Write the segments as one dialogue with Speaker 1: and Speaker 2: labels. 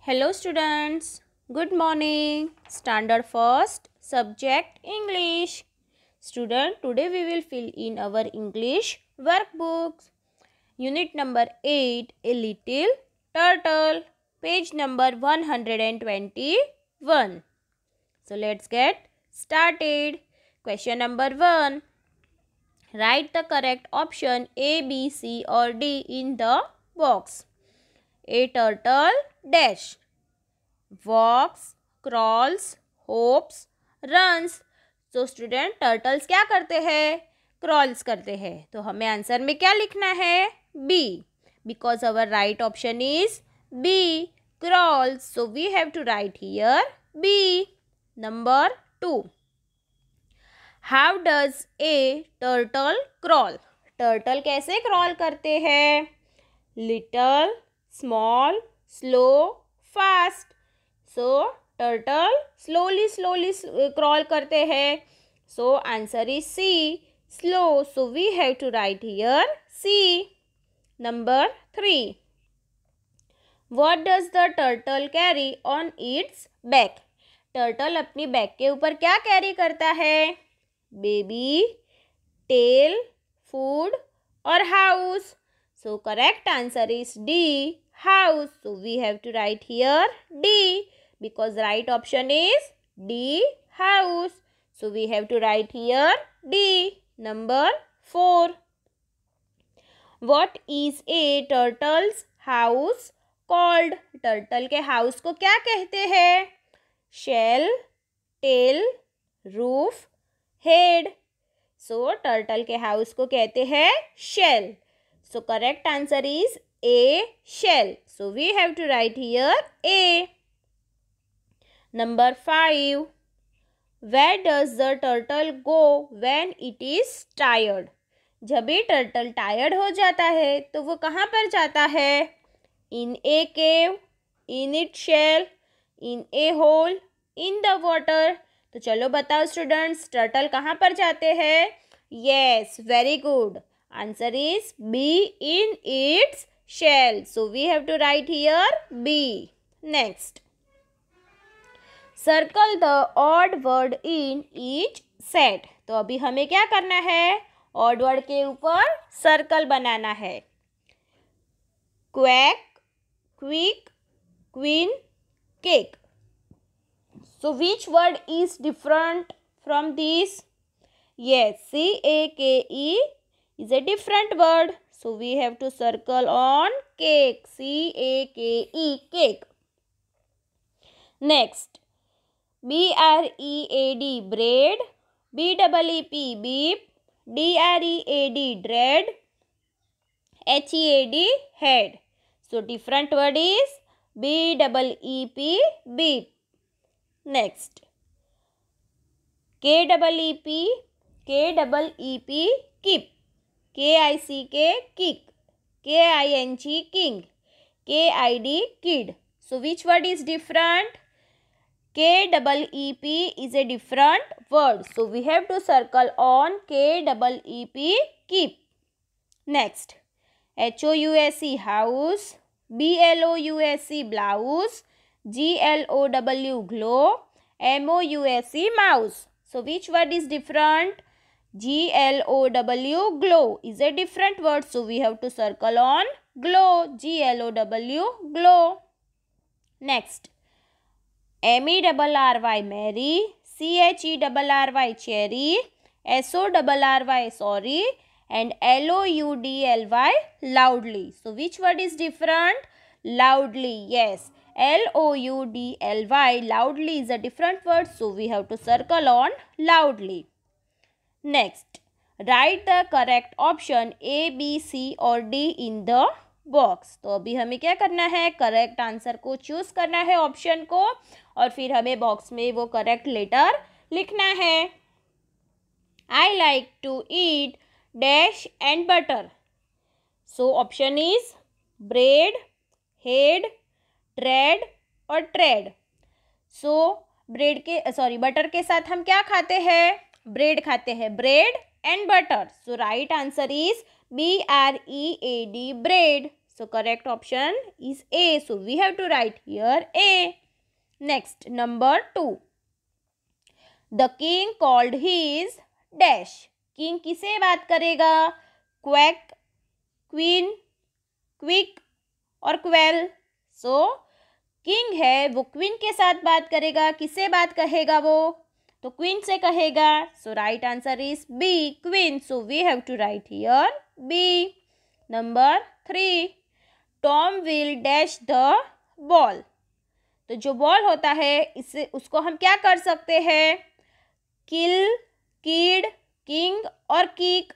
Speaker 1: Hello students, good morning. Standard first, subject English. Student, today we will fill in our English workbooks. Unit number 8, A Little Turtle. Page number 121. So let's get started. Question number 1. Write the correct option A, B, C or D in the box. A turtle dash walks, crawls, hops, runs. तो student turtles क्या करते हैं? Crawls करते हैं. तो हमें answer में क्या लिखना है? B, because our right option is B, crawls. So we have to write here B. Number 2. How does a turtle crawl? Turtle कैसे क्रॉल करते हैं? Little, small, slow, fast. So turtle slowly crawl करते हैं. So answer is C, slow. So we have to write here C. Number 3. What does the turtle carry on its back? Turtle अपनी back के ऊपर क्या carry करता है? Baby, tell, food और house. So correct answer is D, house. So we have to write here D, because right option is D, house. So we have to write here D. Number 4. What is a turtle's house called? Turtle के house को क्या कहते हैं? Shell, tail, roof, head. So turtle के house को कहते हैं shell. So correct answer is A, shell. So we have to write here A. Number 5. Where does the turtle go when it is tired? जब भी turtle tired हो जाता है तो वो कहाँ पर जाता है? In a cave, in its shell, in a hole, in the water. तो चलो बताओ स्टूडेंट्स, टर्टल कहाँ पर जाते हैं? Yes, very good. Answer is B, in its shell. So we have to write here B. Next. Circle the odd word in each set. तो अभी हमें क्या करना है? odd word के ऊपर सर्कल बनाना है. quack, quick, queen, cake. So which word is different from these? Yes, C-A-K-E is a different word. So we have to circle on cake. C-A-K-E, cake. Next. B-R-E-A-D, bread. B-E-E-P, beep. D-R-E-A-D, dread. H-E-A-D, head. So different word is B-E-E-P, beep. Next. K-E-E-P, K-E-E-P, keep. K-I-C-K, kick. K-I-N-G, king. K-I-D, kid. So which word is different? K-E-E-P is a different word. So we have to circle on K-E-E-P, keep. Next. H-O-U-S-E, house. B-L-O-U-S-E, blouse. G-L-O-W, glow. M-O-U-S-E, mouse. So which word is different? G-L-O-W, glow is a different word. So we have to circle on glow. G-L-O-W, glow. Next. M-E-R-R-Y, Mary. C-H-E-R-R-Y, cherry. S-O-R-R-Y, sorry. And L-O-U-D-L-Y, loudly. So which word is different? Loudly, yes. L-O-U-D-L-Y, loudly is a different word. So we have to circle on loudly. Next, write the correct option A, B, C और D in the box. तो अभी हमें क्या करना है? Correct answer को choose करना है, ऑप्शन को, और फिर हमें बॉक्स में वो करेक्ट लेटर लिखना है. I like to eat dash and butter. So option is bread, head, tread और tread. So ब्रेड के बटर के साथ हम क्या खाते हैं? ब्रेड खाते हैं. Bread and butter. So right answer is B-R-E-A-D, bread. So correct option is A. So we have to write here A. Next, number 2. The king called his dash. King किसे बात करेगा? क्वैक, क्वीन, क्विक और quail. सो king है वो queen के साथ बात करेगा. किससे बात कहेगा वो? तो क्वीन से कहेगा. So right answer is B, queen. So we have to write here B. Number 3. Tom will dash the ball. तो जो बॉल होता है इससे उसको हम क्या कर सकते हैं? किल, किड, किंग और किक.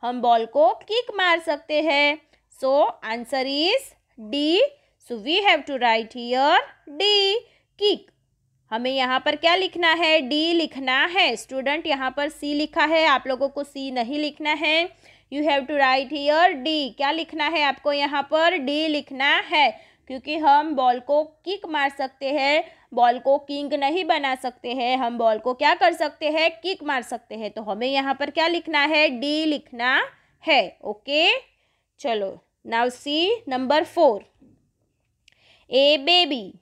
Speaker 1: हम बॉल को किक मार सकते हैं. So answer is D. So we have to write here D, kick. हमें यहाँ पर क्या लिखना है? डी लिखना है. स्टूडेंट यहाँ पर सी लिखा है, आप लोगों को सी नहीं लिखना है. You have to write here D. क्या लिखना है आपको? यहाँ पर डी लिखना है, क्योंकि हम बॉल को किक मार सकते हैं, बॉल को किंग नहीं बना सकते हैं. हम बॉल को क्या कर सकते हैं? किक मार सकते हैं. तो हमें यहाँ पर क्या लिखना है? डी लिखना है. ओके, चलो नाउ सी नंबर 4. ए बेबी.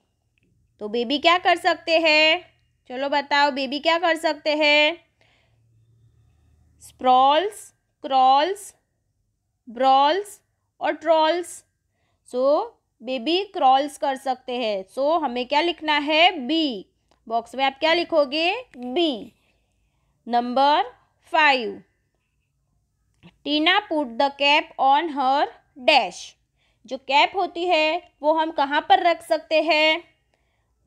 Speaker 1: तो बेबी क्या कर सकते हैं? चलो बताओ, बेबी क्या कर सकते हैं? स्प्रॉल्स, क्रॉल्स, ब्रॉल्स और ट्रॉल्स. सो बेबी क्रॉल्स कर सकते हैं. सो हमें क्या लिखना है? बी. बॉक्स में आप क्या लिखोगे? B. Number 5. Tina put the cap on her dash. जो कैप होती है वो हम कहाँ पर रख सकते हैं?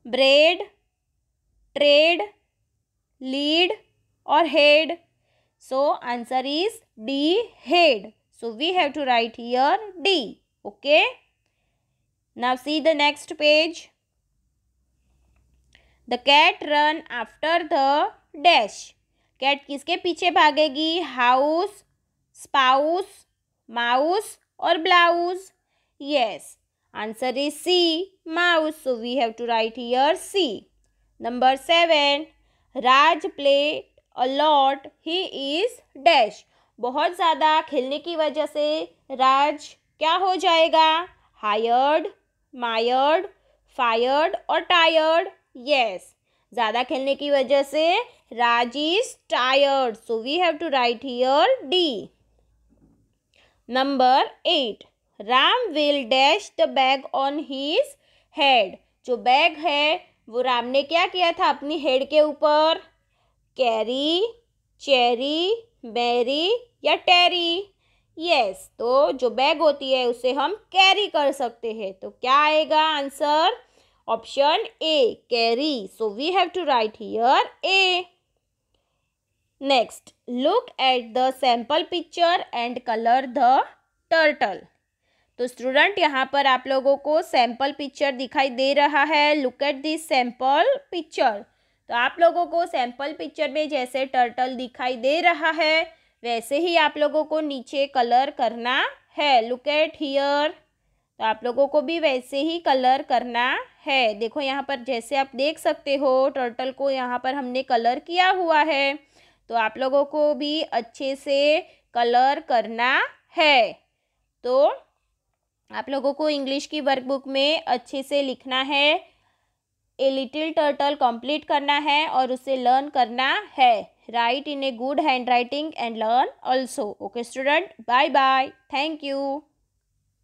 Speaker 1: ब्रेड, ट्रेड, लीड और head. So answer is D, head. So we have to write here D. Okay, now see the next page. The cat run after the dash. Cat किसके पीछे भागेगी? हाउस, स्पाउस, माउस और blouse. Yes, answer is C, mouse. So we have to write here C. Number 7. Raj played a lot. He is dash. बहुत ज़्यादा खेलने की वजह से राज क्या हो जाएगा? हायर्ड, मायर्ड, फायर्ड और टायर्ड. Yes, ज़्यादा खेलने की वजह से राज is tired. So we have to write here D. Number 8. Ram will dash the bag on his head. जो बैग है वो राम ने क्या किया था अपनी हेड के ऊपर? कैरी, चेरी, बेरी या टेरी. यस, तो जो बैग होती है उसे हम कैरी कर सकते हैं. तो क्या आएगा answer? Option A, carry. So we have to write here A. Next, look at the sample picture and colour the turtle. तो स्टूडेंट यहाँ पर आप लोगों को सैम्पल पिक्चर दिखाई दे रहा है. Look at this sample picture. तो आप लोगों को सैम्पल पिक्चर में जैसे टर्टल दिखाई दे रहा है वैसे ही आप लोगों को नीचे कलर करना है. Look at here. तो आप लोगों को भी वैसे ही कलर करना है. देखो यहाँ पर जैसे आप देख सकते हो टर्टल को यहाँ पर हमने कलर किया हुआ है. तो आप लोगों को भी अच्छे से कलर करना है. तो आप लोगों को इंग्लिश की वर्कबुक में अच्छे से लिखना है. ए लिटिल टर्टल कंप्लीट करना है और उसे लर्न करना है. Write in a good handwriting and learn also. Okay student, bye bye. Thank you.